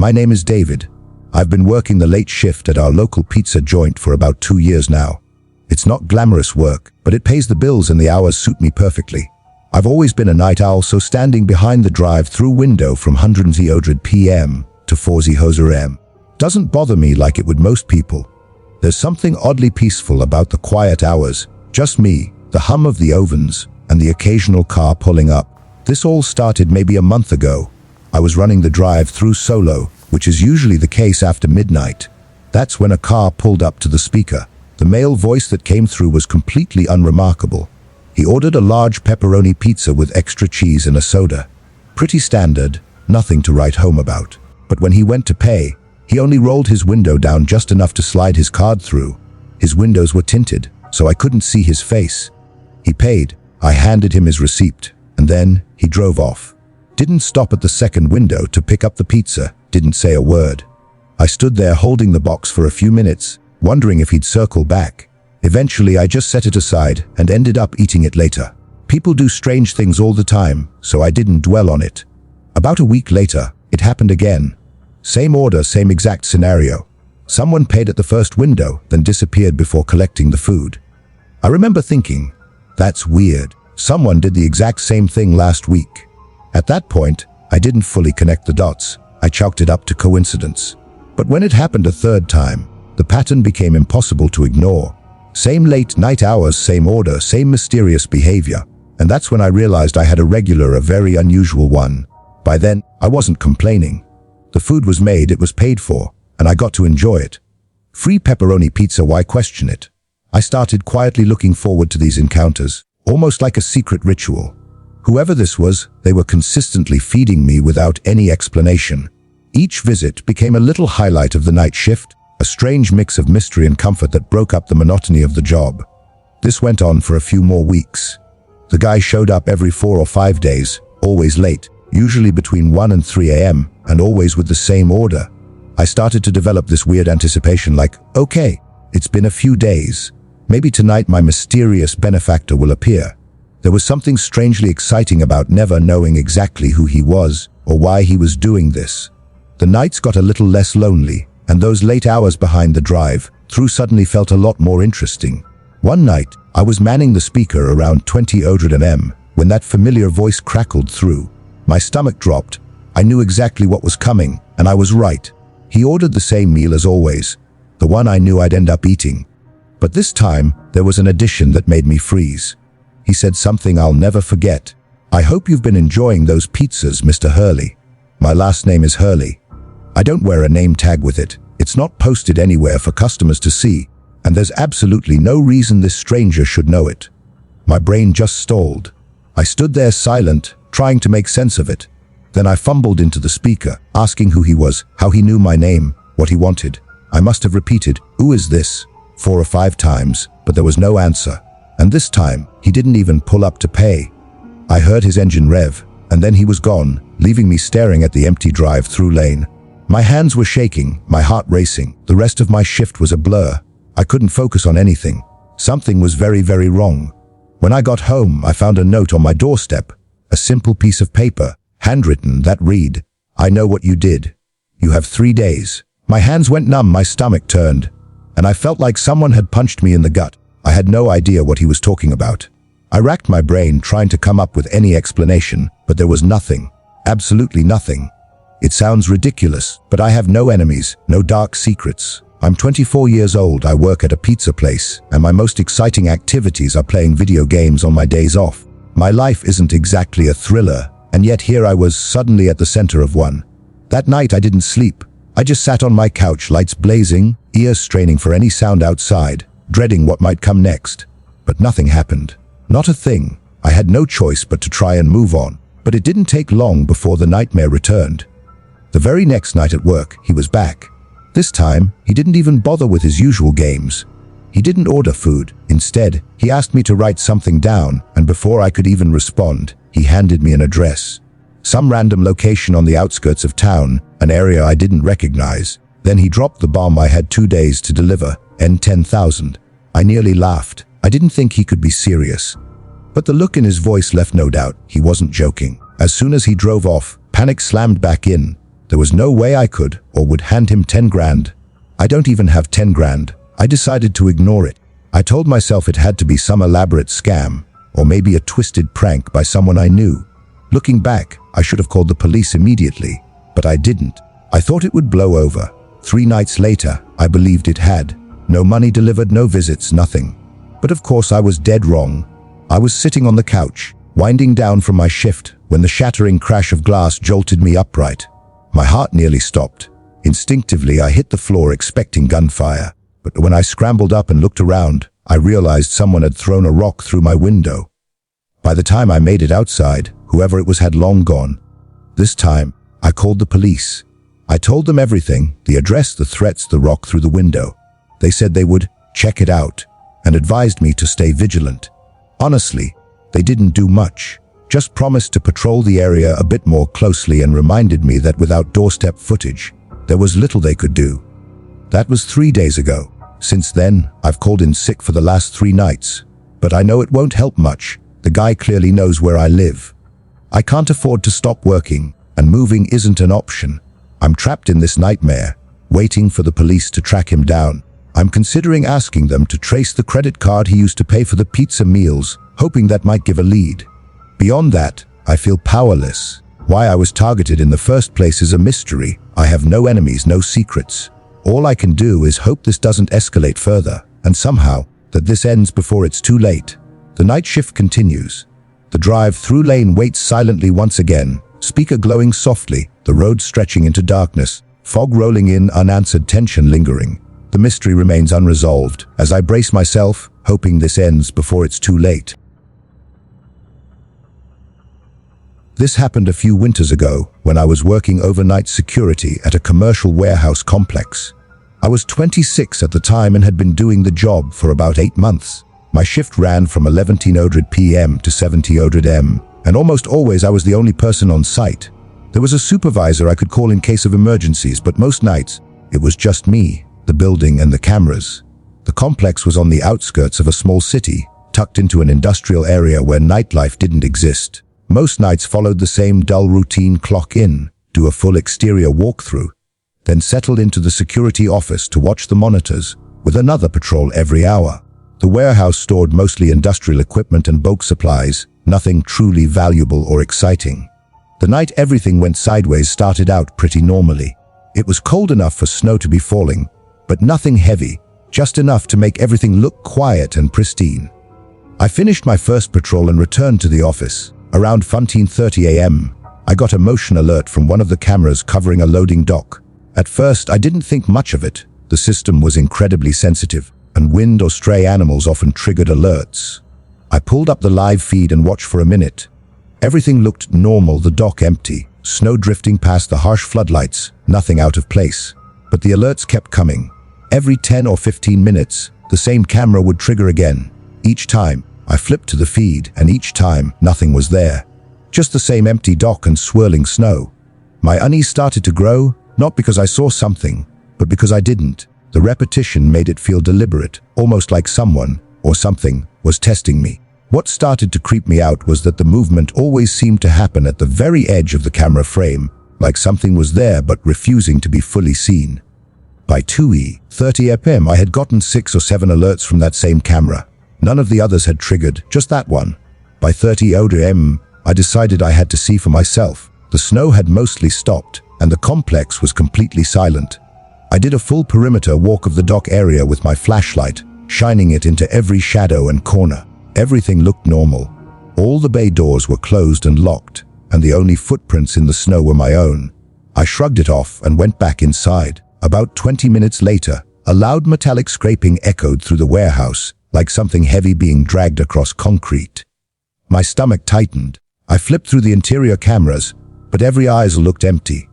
My name is David. I've been working the late shift at our local pizza joint for about 2 years now. It's not glamorous work, but it pays the bills and the hours suit me perfectly. I've always been a night owl, so standing behind the drive-thru window from 100 p.m. to 4 a.m. doesn't bother me like it would most people. There's something oddly peaceful about the quiet hours, just me, the hum of the ovens, and the occasional car pulling up. This all started maybe a month ago. I was running the drive-thru solo, which is usually the case after midnight. That's when a car pulled up to the speaker. The male voice that came through was completely unremarkable. He ordered a large pepperoni pizza with extra cheese and a soda. Pretty standard, nothing to write home about. But when he went to pay, he only rolled his window down just enough to slide his card through. His windows were tinted, so I couldn't see his face. He paid, I handed him his receipt, and then he drove off. Didn't stop at the second window to pick up the pizza, didn't say a word. I stood there holding the box for a few minutes, wondering if he'd circle back. Eventually, I just set it aside and ended up eating it later. People do strange things all the time, so I didn't dwell on it. About a week later, it happened again. Same order, same exact scenario. Someone paid at the first window, then disappeared before collecting the food. I remember thinking, that's weird. Someone did the exact same thing last week. At that point, I didn't fully connect the dots. I chalked it up to coincidence. But when it happened a third time, the pattern became impossible to ignore. Same late night hours, same order, same mysterious behavior. And that's when I realized I had a very unusual one. By then, I wasn't complaining. The food was made, it was paid for, and I got to enjoy it. Free pepperoni pizza, why question it? I started quietly looking forward to these encounters, almost like a secret ritual. Whoever this was, they were consistently feeding me without any explanation. Each visit became a little highlight of the night shift, a strange mix of mystery and comfort that broke up the monotony of the job. This went on for a few more weeks. The guy showed up every 4 or 5 days, always late, usually between 1 and 3 a.m., and always with the same order. I started to develop this weird anticipation like, okay, it's been a few days. Maybe tonight my mysterious benefactor will appear. There was something strangely exciting about never knowing exactly who he was or why he was doing this. The nights got a little less lonely, and those late hours behind the drive-thru suddenly felt a lot more interesting. One night, I was manning the speaker around 20 m when that familiar voice crackled through. My stomach dropped. I knew exactly what was coming, and I was right. He ordered the same meal as always, the one I knew I'd end up eating. But this time, there was an addition that made me freeze. He said something I'll never forget. "I hope you've been enjoying those pizzas, Mr. Hurley." My last name is Hurley. I don't wear a name tag with it. It's not posted anywhere for customers to see, and there's absolutely no reason this stranger should know it. My brain just stalled. I stood there silent, trying to make sense of it. Then I fumbled into the speaker, asking who he was, how he knew my name, what he wanted. I must have repeated, "Who is this?" 4 or 5 times, but there was no answer. And this time, he didn't even pull up to pay. I heard his engine rev, and then he was gone, leaving me staring at the empty drive-thru lane. My hands were shaking, my heart racing. The rest of my shift was a blur. I couldn't focus on anything. Something was very wrong. When I got home, I found a note on my doorstep, a simple piece of paper, handwritten, that read, "I know what you did. You have 3 days." My hands went numb, my stomach turned, and I felt like someone had punched me in the gut. I had no idea what he was talking about. I racked my brain trying to come up with any explanation, but there was nothing. Absolutely nothing. It sounds ridiculous, but I have no enemies, no dark secrets. I'm 24 years old, I work at a pizza place, and my most exciting activities are playing video games on my days off. My life isn't exactly a thriller, and yet here I was suddenly at the center of one. That night I didn't sleep. I just sat on my couch, lights blazing, ears straining for any sound outside, dreading what might come next. But nothing happened. Not a thing. I had no choice but to try and move on. But it didn't take long before the nightmare returned. The very next night at work, he was back. This time, he didn't even bother with his usual games. He didn't order food. Instead, he asked me to write something down, and before I could even respond, he handed me an address. Some random location on the outskirts of town, an area I didn't recognize. Then he dropped the bomb: I had 2 days to deliver, and 10,000. I nearly laughed. I didn't think he could be serious. But the look in his voice left no doubt he wasn't joking. As soon as he drove off, panic slammed back in. There was no way I could or would hand him 10 grand. I don't even have 10 grand. I decided to ignore it. I told myself it had to be some elaborate scam, or maybe a twisted prank by someone I knew. Looking back, I should have called the police immediately, but I didn't. I thought it would blow over. 3 nights later, I believed it had. No money delivered, no visits, nothing. But of course I was dead wrong. I was sitting on the couch, winding down from my shift, when the shattering crash of glass jolted me upright. My heart nearly stopped. Instinctively, I hit the floor expecting gunfire. But when I scrambled up and looked around, I realized someone had thrown a rock through my window. By the time I made it outside, whoever it was had long gone. This time, I called the police. I told them everything, the address, the threats, the rock through the window. They said they would check it out and advised me to stay vigilant. Honestly, they didn't do much, just promised to patrol the area a bit more closely and reminded me that without doorstep footage, there was little they could do. That was 3 days ago. Since then, I've called in sick for the last 3 nights. But I know it won't help much. The guy clearly knows where I live. I can't afford to stop working, and moving isn't an option. I'm trapped in this nightmare, waiting for the police to track him down. I'm considering asking them to trace the credit card he used to pay for the pizza meals, hoping that might give a lead. Beyond that, I feel powerless. Why I was targeted in the first place is a mystery. I have no enemies, no secrets. All I can do is hope this doesn't escalate further, and somehow, that this ends before it's too late. The night shift continues. The drive-thru lane waits silently once again, speaker glowing softly, the road stretching into darkness, fog rolling in, unanswered tension lingering. The mystery remains unresolved, as I brace myself, hoping this ends before it's too late. This happened a few winters ago, when I was working overnight security at a commercial warehouse complex. I was 26 at the time and had been doing the job for about 8 months. My shift ran from 11:00 p.m. to 7:00 m, and almost always I was the only person on site. There was a supervisor I could call in case of emergencies, but most nights, it was just me, the building and the cameras. The complex was on the outskirts of a small city, tucked into an industrial area where nightlife didn't exist. Most nights followed the same dull routine: clock in, do a full exterior walkthrough, then settled into the security office to watch the monitors, with another patrol every hour. The warehouse stored mostly industrial equipment and bulk supplies, nothing truly valuable or exciting. The night everything went sideways started out pretty normally. It was cold enough for snow to be falling, but nothing heavy, just enough to make everything look quiet and pristine. I finished my first patrol and returned to the office. Around 15:30 a.m., I got a motion alert from one of the cameras covering a loading dock. At first, I didn't think much of it. The system was incredibly sensitive, and wind or stray animals often triggered alerts. I pulled up the live feed and watched for a minute. Everything looked normal, the dock empty, snow drifting past the harsh floodlights, nothing out of place. But the alerts kept coming. Every 10 or 15 minutes, the same camera would trigger again. Each time, I flipped to the feed, and each time, nothing was there. Just the same empty dock and swirling snow. My unease started to grow, not because I saw something, but because I didn't. The repetition made it feel deliberate, almost like someone, or something, was testing me. What started to creep me out was that the movement always seemed to happen at the very edge of the camera frame, like something was there but refusing to be fully seen. By 2:30 p.m. I had gotten 6 or 7 alerts from that same camera. None of the others had triggered, just that one. By 30:00 m, I decided I had to see for myself. The snow had mostly stopped, and the complex was completely silent. I did a full perimeter walk of the dock area with my flashlight, shining it into every shadow and corner. Everything looked normal. All the bay doors were closed and locked, and the only footprints in the snow were my own. I shrugged it off and went back inside. About 20 minutes later, a loud metallic scraping echoed through the warehouse, like something heavy being dragged across concrete. My stomach tightened. I flipped through the interior cameras, but every eye looked empty.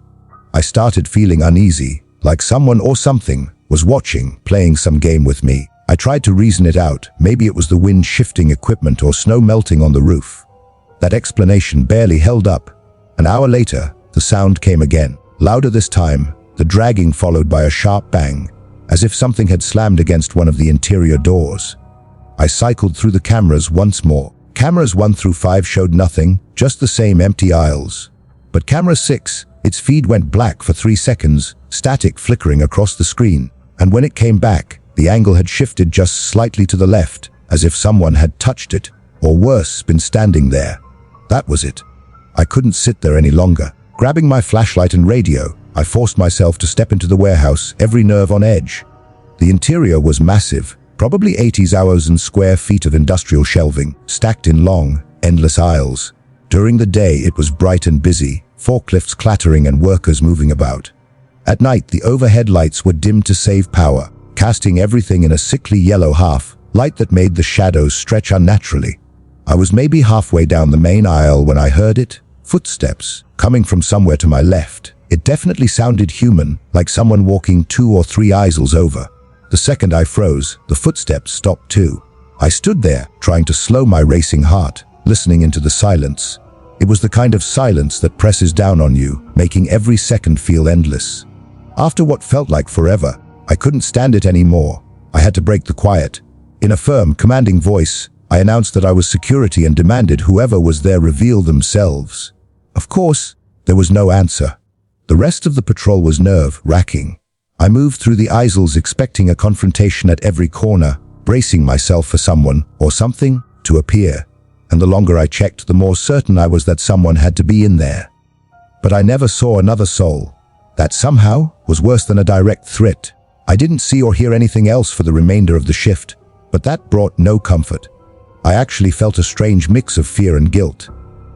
I started feeling uneasy, like someone or something was watching, playing some game with me. I tried to reason it out. Maybe it was the wind shifting equipment or snow melting on the roof. That explanation barely held up. An hour later, the sound came again. Louder this time, the dragging followed by a sharp bang, as if something had slammed against one of the interior doors. I cycled through the cameras once more. Cameras 1 through 5 showed nothing, just the same empty aisles. But camera 6, Its feed went black for 3 seconds, static flickering across the screen, and when it came back, the angle had shifted just slightly to the left, as if someone had touched it, or worse, been standing there. That was it. I couldn't sit there any longer. Grabbing my flashlight and radio, I forced myself to step into the warehouse, every nerve on edge. The interior was massive, probably 80,000 square feet of industrial shelving, stacked in long, endless aisles. During the day, it was bright and busy, forklifts clattering and workers moving about. At night, the overhead lights were dimmed to save power, casting everything in a sickly yellow half, light that made the shadows stretch unnaturally. I was maybe halfway down the main aisle when I heard it. Footsteps, coming from somewhere to my left. It definitely sounded human, like someone walking 2 or 3 aisles over. The second I froze, the footsteps stopped too. I stood there, trying to slow my racing heart, listening into the silence. It was the kind of silence that presses down on you, making every second feel endless. After what felt like forever, I couldn't stand it anymore. I had to break the quiet. In a firm, commanding voice, I announced that I was security and demanded whoever was there reveal themselves. Of course, there was no answer. The rest of the patrol was nerve-wracking. I moved through the aisles expecting a confrontation at every corner, bracing myself for someone or something to appear. And the longer I checked, the more certain I was that someone had to be in there. But I never saw another soul. That somehow was worse than a direct threat. I didn't see or hear anything else for the remainder of the shift, but that brought no comfort. I actually felt a strange mix of fear and guilt.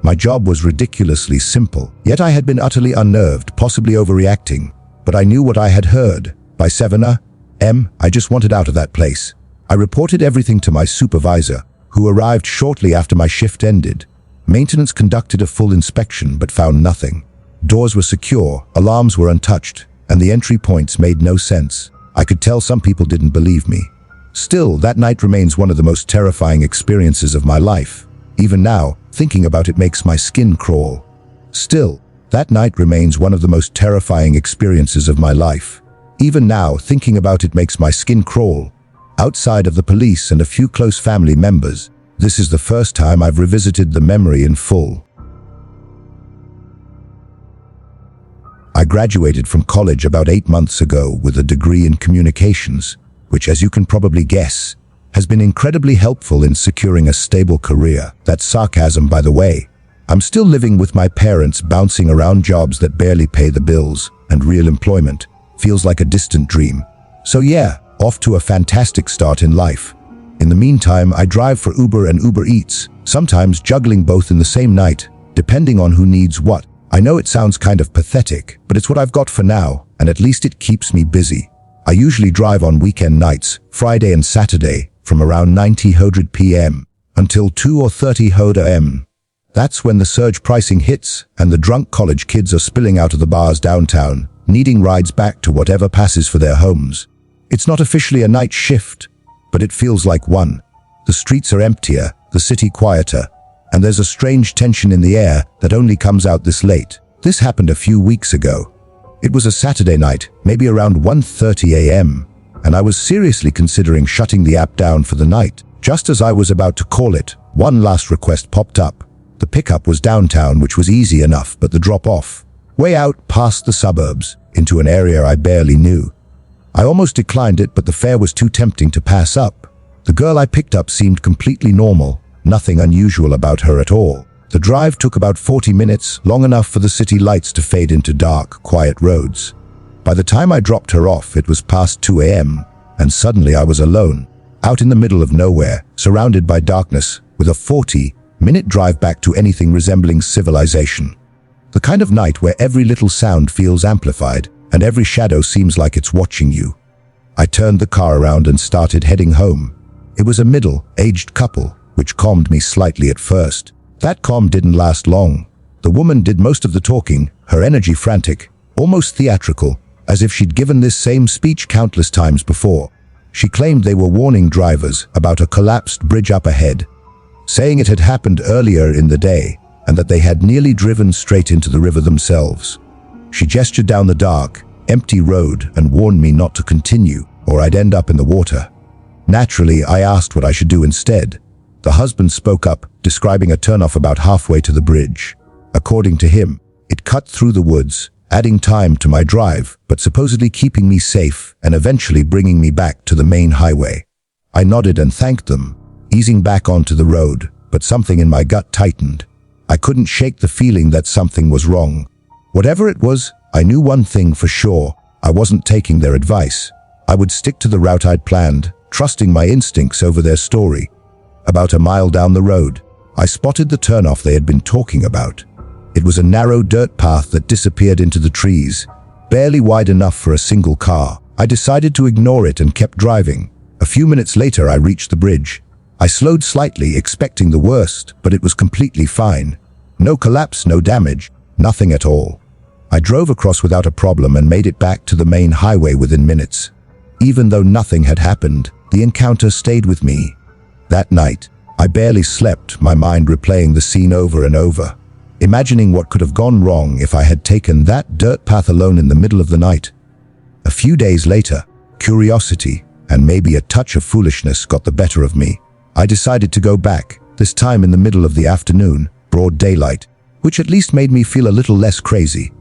My job was ridiculously simple, yet I had been utterly unnerved, possibly overreacting. But I knew what I had heard. By 7 a.m., I just wanted out of that place. I reported everything to my supervisor, who arrived shortly after my shift ended. Maintenance conducted a full inspection but found nothing. Doors were secure, alarms were untouched, and the entry points made no sense. I could tell some people didn't believe me. Still, that night remains one of the most terrifying experiences of my life. Even now, thinking about it makes my skin crawl. Still, that night remains one of the most terrifying experiences of my life. Even now, thinking about it makes my skin crawl. Outside of the police and a few close family members, this is the first time I've revisited the memory in full. I graduated from college about 8 months ago with a degree in communications, which, as you can probably guess, has been incredibly helpful in securing a stable career. That's sarcasm, by the way. I'm still living with my parents, bouncing around jobs that barely pay the bills, and real employment feels like a distant dream. So yeah, off to a fantastic start in life. In the meantime, I drive for Uber and Uber Eats, sometimes juggling both in the same night, depending on who needs what. I know it sounds kind of pathetic, but it's what I've got for now, and at least it keeps me busy. I usually drive on weekend nights, Friday and Saturday, from around 9:00 p.m. until 2:30 a.m. That's when the surge pricing hits and the drunk college kids are spilling out of the bars downtown, needing rides back to whatever passes for their homes. It's not officially a night shift, but it feels like one. The streets are emptier, the city quieter, and there's a strange tension in the air that only comes out this late. This happened a few weeks ago. It was a Saturday night, maybe around 1:30 a.m., and I was seriously considering shutting the app down for the night. Just as I was about to call it, one last request popped up. The pickup was downtown, which was easy enough, but the drop-off, way out past the suburbs, into an area I barely knew. I almost declined it, but the fare was too tempting to pass up. The girl I picked up seemed completely normal, nothing unusual about her at all. The drive took about 40 minutes, long enough for the city lights to fade into dark, quiet roads. By the time I dropped her off, it was past 2 a.m., and suddenly I was alone, out in the middle of nowhere, surrounded by darkness, with a 40-minute drive back to anything resembling civilization. The kind of night where every little sound feels amplified, and every shadow seems like it's watching you. I turned the car around and started heading home. It was a middle-aged couple, which calmed me slightly at first. That calm didn't last long. The woman did most of the talking, her energy frantic, almost theatrical, as if she'd given this same speech countless times before. She claimed they were warning drivers about a collapsed bridge up ahead, saying it had happened earlier in the day and that they had nearly driven straight into the river themselves. She gestured down the dark, empty road and warned me not to continue, or I'd end up in the water. Naturally, I asked what I should do instead. The husband spoke up, describing a turnoff about halfway to the bridge. According to him, it cut through the woods, adding time to my drive, but supposedly keeping me safe and eventually bringing me back to the main highway. I nodded and thanked them, easing back onto the road, but something in my gut tightened. I couldn't shake the feeling that something was wrong. Whatever it was, I knew one thing for sure: I wasn't taking their advice. I would stick to the route I'd planned, trusting my instincts over their story. About a mile down the road, I spotted the turnoff they had been talking about. It was a narrow dirt path that disappeared into the trees, barely wide enough for a single car. I decided to ignore it and kept driving. A few minutes later, I reached the bridge. I slowed slightly, expecting the worst, but it was completely fine. No collapse, no damage, nothing at all. I drove across without a problem and made it back to the main highway within minutes. Even though nothing had happened, the encounter stayed with me. That night, I barely slept, my mind replaying the scene over and over, imagining what could have gone wrong if I had taken that dirt path alone in the middle of the night. A few days later, curiosity and maybe a touch of foolishness got the better of me. I decided to go back, this time in the middle of the afternoon, broad daylight, which at least made me feel a little less crazy.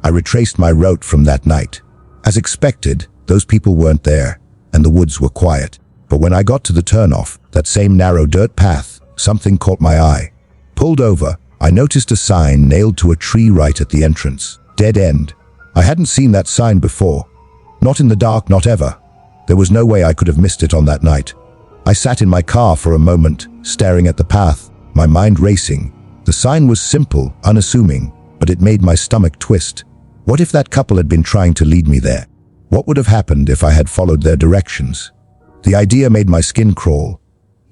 I retraced my route from that night. As expected, those people weren't there, and the woods were quiet. But when I got to the turnoff, that same narrow dirt path, something caught my eye. Pulled over, I noticed a sign nailed to a tree right at the entrance. Dead end. I hadn't seen that sign before. Not in the dark, not ever. There was no way I could have missed it on that night. I sat in my car for a moment, staring at the path, my mind racing. The sign was simple, unassuming, but it made my stomach twist. What if that couple had been trying to lead me there? What would have happened if I had followed their directions? The idea made my skin crawl.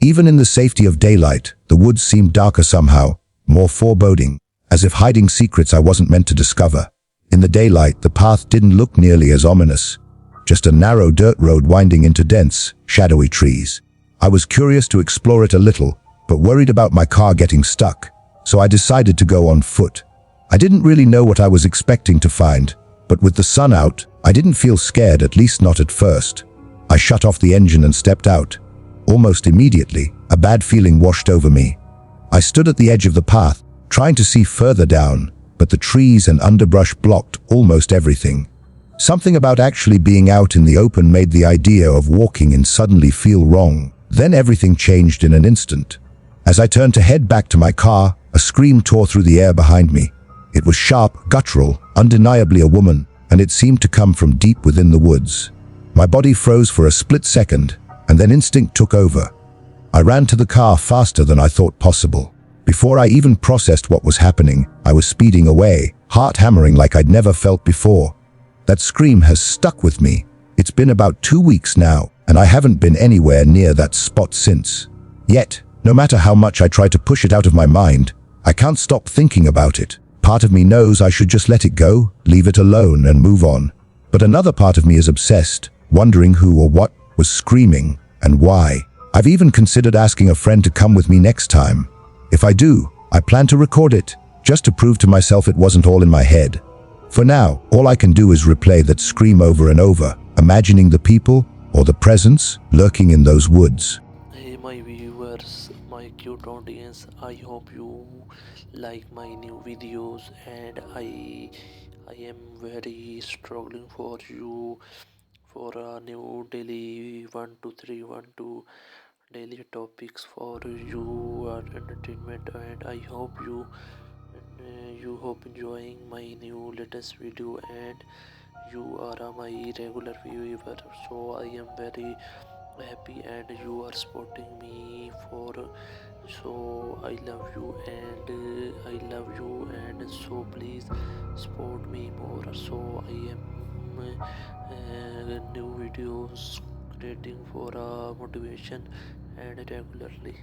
Even in the safety of daylight, the woods seemed darker somehow, more foreboding, as if hiding secrets I wasn't meant to discover. In the daylight, the path didn't look nearly as ominous. Just a narrow dirt road winding into dense, shadowy trees. I was curious to explore it a little, but worried about my car getting stuck, so I decided to go on foot. I didn't really know what I was expecting to find, but with the sun out, I didn't feel scared, at least not at first. I shut off the engine and stepped out. Almost immediately, a bad feeling washed over me. I stood at the edge of the path, trying to see further down, but the trees and underbrush blocked almost everything. Something about actually being out in the open made the idea of walking in suddenly feel wrong. Then everything changed in an instant. As I turned to head back to my car, a scream tore through the air behind me. It was sharp, guttural, undeniably a woman, and it seemed to come from deep within the woods. My body froze for a split second, and then instinct took over. I ran to the car faster than I thought possible. Before I even processed what was happening, I was speeding away, heart hammering like I'd never felt before. That scream has stuck with me. It's been about 2 weeks now, and I haven't been anywhere near that spot since. Yet, no matter how much I try to push it out of my mind, I can't stop thinking about it. Part of me knows I should just let it go, leave it alone, and move on. But another part of me is obsessed, wondering who or what was screaming, and why. I've even considered asking a friend to come with me next time. If I do, I plan to record it, just to prove to myself it wasn't all in my head. For now, all I can do is replay that scream over and over, imagining the people or the presence lurking in those woods. Hey my viewers, my cute audience, I hope you like my new videos, and I am very struggling for you for a new daily 1 2 3 1 2 daily topics for your entertainment, and I hope you hope enjoying my new latest video, and you are my regular viewer, so I am very happy and you are supporting me for, so I love you, and I love you, and so please support me more, so I am new videos creating for motivation and regularly.